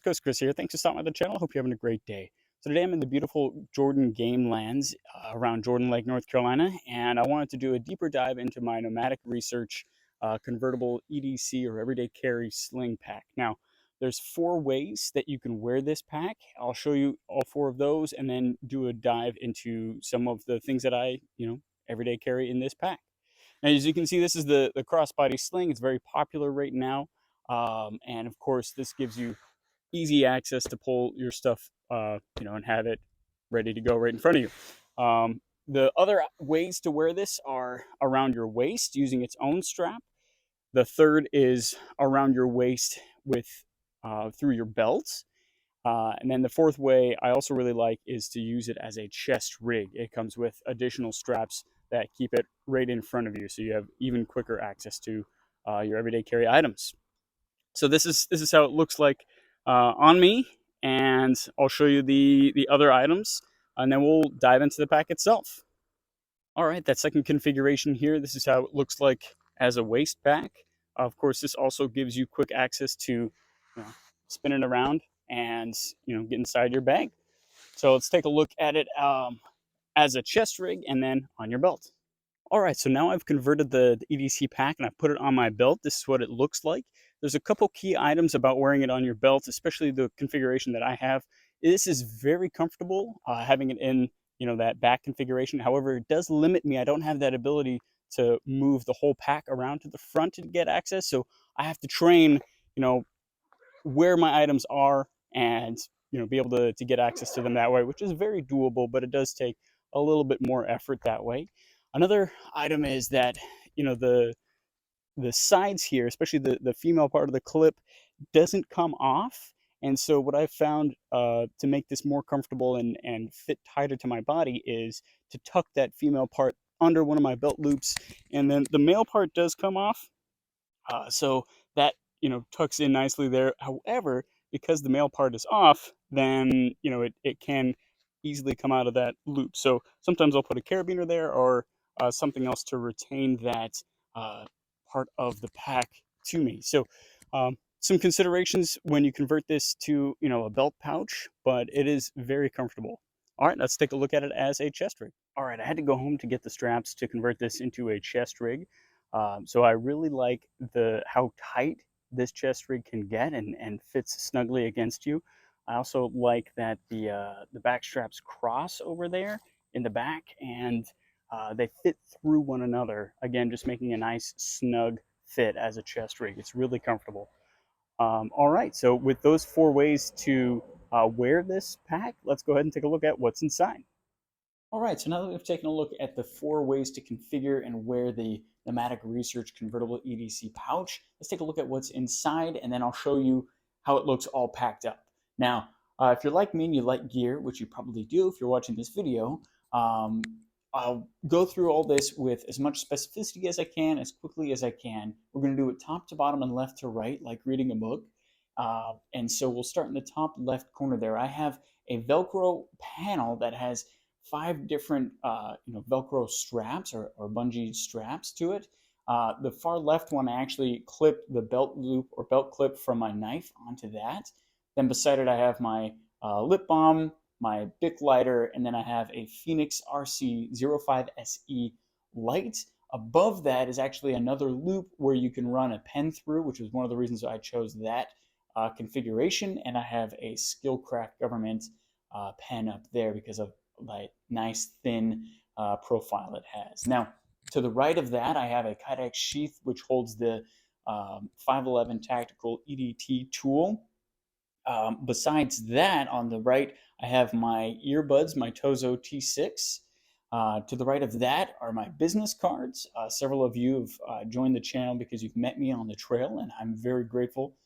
Coast Chris here. Thanks for stopping by the channel. Hope you're having a great day. So today I'm in the beautiful Jordan game lands around Jordan Lake, North Carolina, and I wanted to do a deeper dive into my Nomadic Research convertible EDC or everyday carry sling pack. Now, there's 4 ways that you can wear this pack. I'll show you all 4 of those and then do a dive into some of the things that I, everyday carry in this pack. Now, as you can see, this is the crossbody sling. It's very popular right now. And of course, this gives you easy access to pull your stuff, and have it ready to go right in front of you. The other ways to wear this are around your waist using its own strap. The third is around your waist with through your belt. And then the fourth way I also really like is to use it as a chest rig. It comes with additional straps that keep it right in front of you, so you have even quicker access to your everyday carry items. So this is how it looks like on me, and I'll show you the other items, and then we'll dive into the pack itself. All right, that second configuration here, this is how it looks like as a waist pack. Of course, this also gives you quick access to spin it around and get inside your bag. So let's take a look at it as a chest rig and then on your belt. All right, so now I've converted the EDC pack and I've put it on my belt. This is what it looks like. There's a couple key items about wearing it on your belt, especially the configuration that I have. This is very comfortable having it in that back configuration. However, it does limit me. I don't have that ability to move the whole pack around to the front to get access. So I have to train, where my items are and be able to get access to them that way, which is very doable, but it does take a little bit more effort that way. Another item is that the sides here, especially the female part of the clip, doesn't come off. And so what I've found to make this more comfortable and fit tighter to my body is to tuck that female part under one of my belt loops, and then the male part does come off. So that tucks in nicely there. However, because the male part is off, then it can easily come out of that loop. So sometimes I'll put a carabiner there or something else to retain that part of the pack to me. So some considerations when you convert this to a belt pouch, but it is very comfortable. All right, let's take a look at it as a chest rig. All right, I had to go home to get the straps to convert this into a chest rig. So I really like how tight this chest rig can get and fits snugly against you. I also like that the back straps cross over there in the back, and they fit through one another. Again, just making a nice snug fit as a chest rig. It's really comfortable. All right, so with those 4 ways to wear this pack, let's go ahead and take a look at what's inside. All right, so now that we've taken a look at the 4 ways to configure and wear the Nomadic Research convertible EDC pouch, let's take a look at what's inside, and then I'll show you how it looks all packed up. Now, if you're like me and you like gear, which you probably do if you're watching this video, I'll go through all this with as much specificity as I can, as quickly as I can. We're going to do it top to bottom and left to right, like reading a book. And so we'll start in the top left corner there. I have a Velcro panel that has 5 different Velcro straps or bungee straps to it. The far left one, I actually clipped the belt loop or belt clip from my knife onto that. Then beside it, I have my lip balm, my Bic lighter, and then I have a Phoenix RC05 SE light. Above that is actually another loop where you can run a pen through, which is one of the reasons I chose that configuration. And I have a Skillcraft Government pen up there because of that nice thin profile it has. Now, to the right of that, I have a Kydex sheath, which holds the 511 Tactical EDT tool. Besides that, on the right, I have my earbuds, my Tozo T6. To the right of that are my business cards. Several of you have joined the channel because you've met me on the trail, and I'm very grateful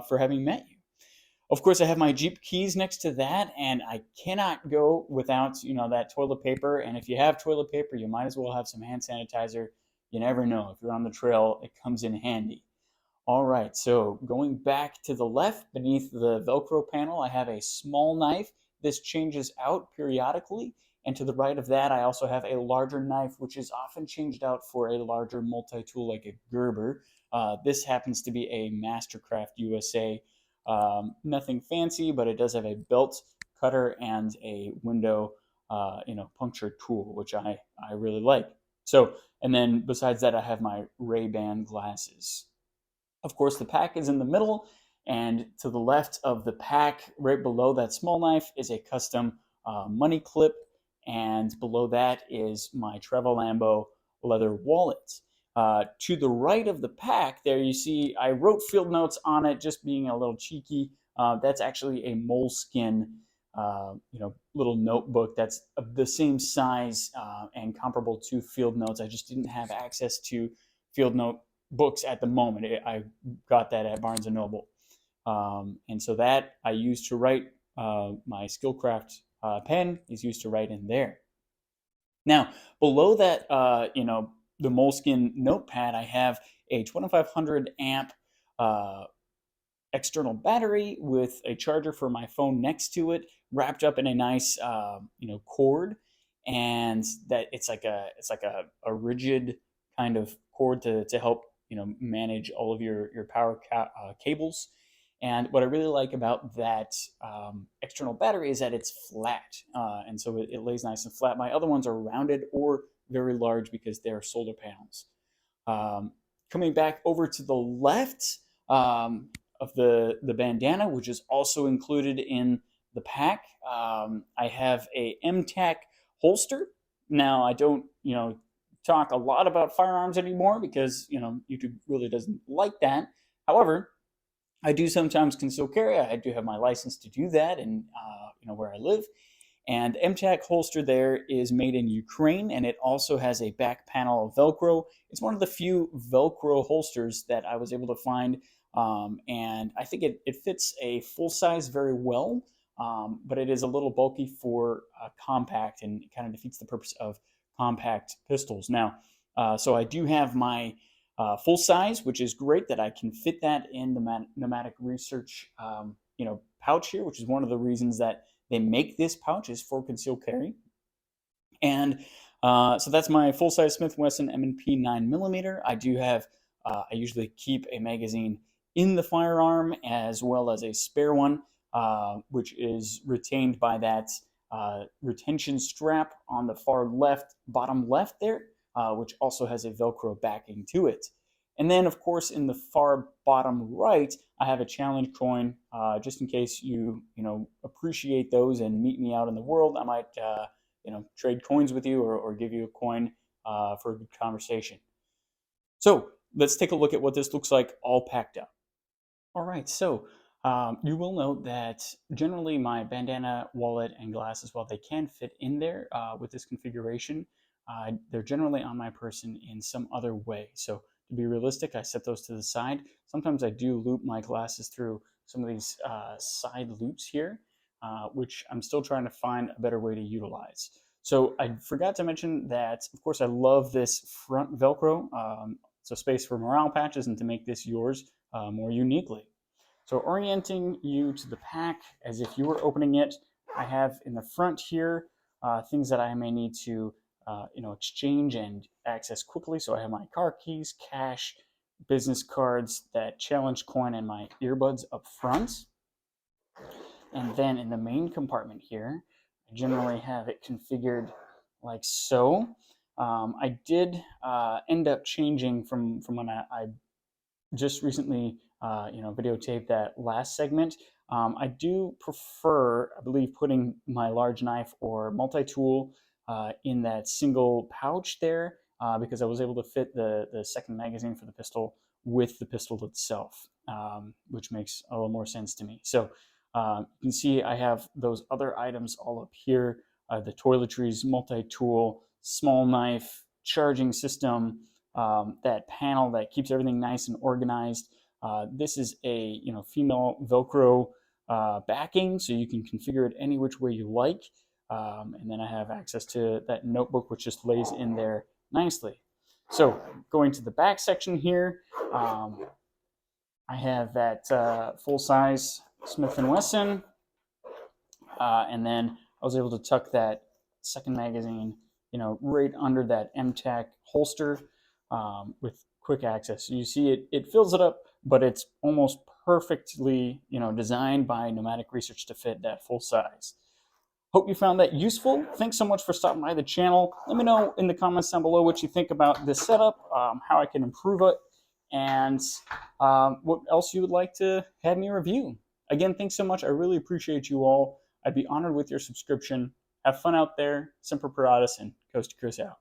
for having met you. Of course, I have my Jeep keys next to that, and I cannot go without that toilet paper. And if you have toilet paper, you might as well have some hand sanitizer. You never know. If you're on the trail, it comes in handy. All right, so going back to the left, beneath the Velcro panel, I have a small knife. This changes out periodically. And to the right of that, I also have a larger knife, which is often changed out for a larger multi-tool like a Gerber. This happens to be a Mastercraft USA Nothing fancy, but it does have a belt cutter and a window, puncture tool, which I really like. So, and then besides that, I have my Ray-Ban glasses. Of course, the pack is in the middle, and to the left of the pack, right below that small knife, is a custom money clip, and below that is my Trevolambo leather wallet. To the right of the pack, there you see I wrote field notes on it, just being a little cheeky. That's actually a moleskin, little notebook that's of the same size and comparable to field notes. I just didn't have access to field note books at the moment. I got that at Barnes and Noble, and so that I used to write. My Skillcraft pen is used to write in there. Now, below that, the moleskin notepad, I have a 2500 amp external battery with a charger for my phone next to it, wrapped up in a nice, cord, and that it's like a rigid kind of cord to help manage all of your power cables. And what I really like about that external battery is that it's flat, and so it lays nice and flat. My other ones are rounded or very large because they're solar panels. Coming back over to the left of the bandana, which is also included in the pack, I have a MTAC holster. Now, I don't, talk a lot about firearms anymore because, YouTube really doesn't like that. However, I do sometimes conceal carry. I do have my license to do that, and where I live. And MTAC holster there is made in Ukraine, and it also has a back panel of Velcro. It's one of the few Velcro holsters that I was able to find, and I think it fits a full size very well, but it is a little bulky for compact, and it kind of defeats the purpose of compact pistols. Now, so I do have my full size, which is great that I can fit that in the Nomadic Research, pouch here, which is one of the reasons that they make this pouch is for concealed carry. And so that's my full size Smith & Wesson M&P 9mm. I do have, I usually keep a magazine in the firearm as well as a spare one, which is retained by that retention strap on the far left, bottom left there, which also has a Velcro backing to it. And then, of course, in the far bottom right, I have a challenge coin, just in case you appreciate those and meet me out in the world. I might trade coins with you or give you a coin for a good conversation. So let's take a look at what this looks like all packed up. All right, so you will note that generally my bandana, wallet, and glasses, while they can fit in there with this configuration, they're generally on my person in some other way. So to be realistic, I set those to the side. Sometimes I do loop my glasses through some of these side loops here, which I'm still trying to find a better way to utilize. So I forgot to mention that, of course, I love this front Velcro. So space for morale patches and to make this yours more uniquely. So orienting you to the pack as if you were opening it, I have in the front here things that I may need to exchange and access quickly. So I have my car keys, cash, business cards, that challenge coin, and my earbuds up front. And then in the main compartment here, I generally have it configured like so. I did end up changing from when I just recently videotaped that last segment. I do prefer, I believe, putting my large knife or multi-tool in that single pouch there because I was able to fit the second magazine for the pistol with the pistol itself, which makes a little more sense to me. So you can see I have those other items all up here, the toiletries, multi-tool, small knife, charging system, that panel that keeps everything nice and organized. This is a female Velcro backing, so you can configure it any which way you like. And then I have access to that notebook, which just lays in there nicely. So going to the back section here, I have that full-size Smith & Wesson, and then I was able to tuck that second magazine, right under that MTAC holster with quick access. So you see it fills it up, but it's almost perfectly, designed by Nomadic Research to fit that full size. Hope you found that useful. Thanks so much for stopping by the channel. Let me know in the comments down below what you think about this setup, how I can improve it, and what else you would like to have me review. Again, thanks so much. I really appreciate you all. I'd be honored with your subscription. Have fun out there. Semper Paratus and Coast to Coast out.